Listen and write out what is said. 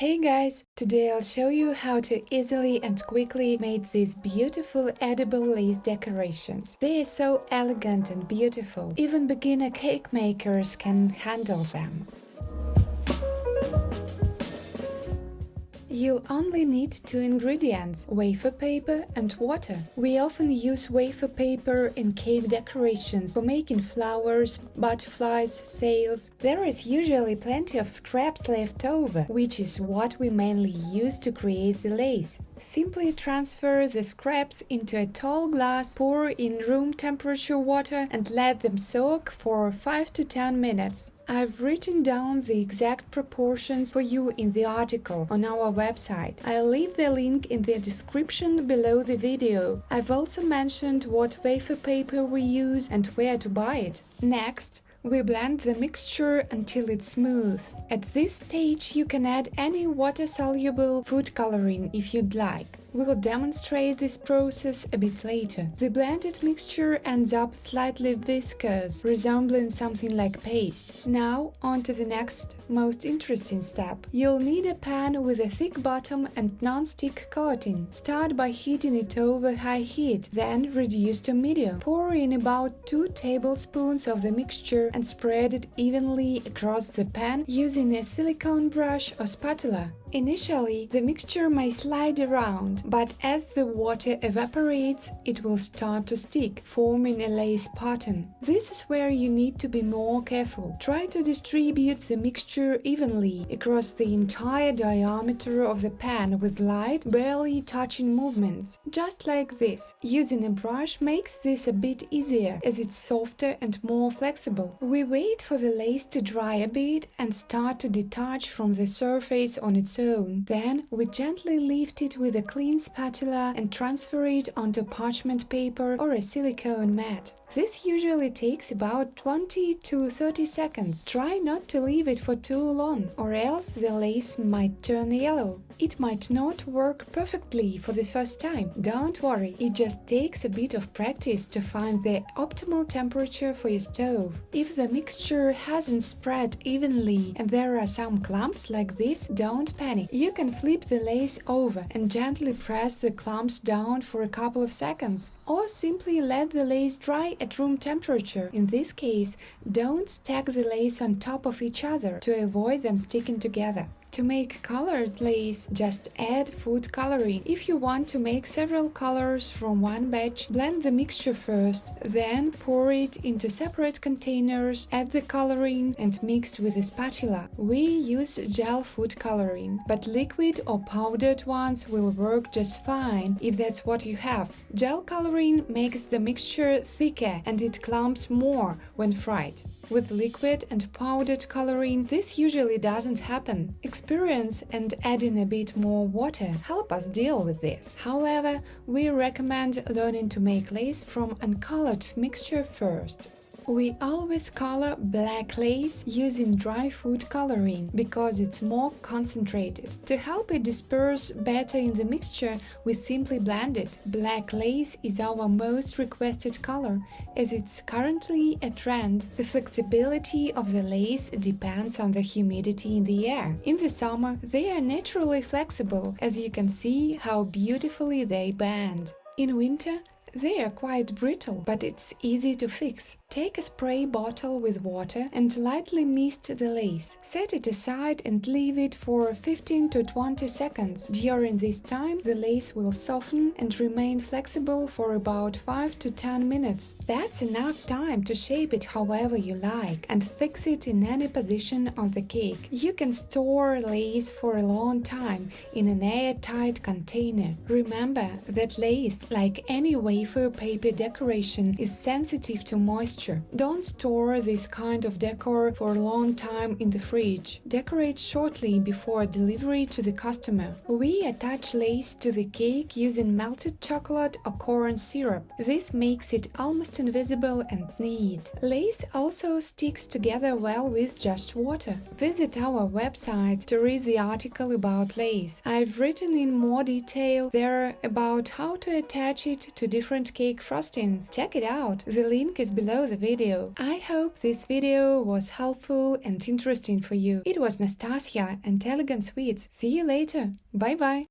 Hey guys, today I'll show you how to easily and quickly make these beautiful edible lace decorations. They are so elegant and beautiful, even beginner cake makers can handle them. You'll only need two ingredients, wafer paper and water. We often use wafer paper in cake decorations for making flowers, butterflies, sails. There is usually plenty of scraps left over, which is what we mainly use to create the lace. Simply transfer the scraps into a tall glass, pour in room temperature water and let them soak for 5 to 10 minutes. I've written down the exact proportions for you in the article on our website. I'll leave the link in the description below the video. I've also mentioned what wafer paper we use and where to buy it. Next, we blend the mixture until it's smooth. At this stage, you can add any water-soluble food coloring if you'd like. We'll demonstrate this process a bit later. The blended mixture ends up slightly viscous, resembling something like paste. Now, on to the next, most interesting step. You'll need a pan with a thick bottom and non-stick coating. Start by heating it over high heat, then reduce to medium. Pour in about 2 tablespoons of the mixture and spread it evenly across the pan using a silicone brush or spatula. Initially, the mixture may slide around, but as the water evaporates, it will start to stick, forming a lace pattern. This is where you need to be more careful. Try to distribute the mixture evenly across the entire diameter of the pan with light, barely touching movements, just like this. Using a brush makes this a bit easier, as it's softer and more flexible. We wait for the lace to dry a bit and start to detach from the surface on its own. Then we gently lift it with a clean spatula and transfer it onto parchment paper or a silicone mat. This usually takes about 20 to 30 seconds. Try not to leave it for too long, or else the lace might turn yellow. It might not work perfectly for the first time. Don't worry, it just takes a bit of practice to find the optimal temperature for your stove. If the mixture hasn't spread evenly and there are some clumps like this, don't panic. You can flip the lace over and gently press the clumps down for a couple of seconds, or simply let the lace dry at room temperature. In this case, don't stack the lace on top of each other to avoid them sticking together. To make colored lace, just add food coloring. If you want to make several colors from one batch, blend the mixture first, then pour it into separate containers, add the coloring and mix with a spatula. We use gel food coloring, but liquid or powdered ones will work just fine if that's what you have. Gel coloring makes the mixture thicker and it clumps more when fried. With liquid and powdered coloring, this usually doesn't happen. Experience and adding a bit more water help us deal with this. However, we recommend learning to make lace from uncolored mixture first. We always color black lace using dry food coloring because it's more concentrated. To help it disperse better in the mixture, we simply blend it. Black lace is our most requested color, as it's currently a trend. The flexibility of the lace depends on the humidity in the air. In the summer, they are naturally flexible, as you can see how beautifully they bend. In winter, they are quite brittle, but it's easy to fix. Take a spray bottle with water and lightly mist the lace. Set it aside and leave it for 15 to 20 seconds. During this time, the lace will soften and remain flexible for about 5 to 10 minutes. That's enough time to shape it however you like and fix it in any position on the cake. You can store lace for a long time in an airtight container. Remember that lace, like any wafer paper decoration, is sensitive to moisture. Don't store this kind of decor for a long time in the fridge. Decorate shortly before delivery to the customer. We attach lace to the cake using melted chocolate or corn syrup. This makes it almost invisible and neat. Lace also sticks together well with just water. Visit our website to read the article about lace. I've written in more detail there about how to attach it to different different cake frostings. Check it out, the link is below the video. I hope this video was helpful and interesting for you. It was Nastasia and Elegant Sweets. See you later. Bye bye.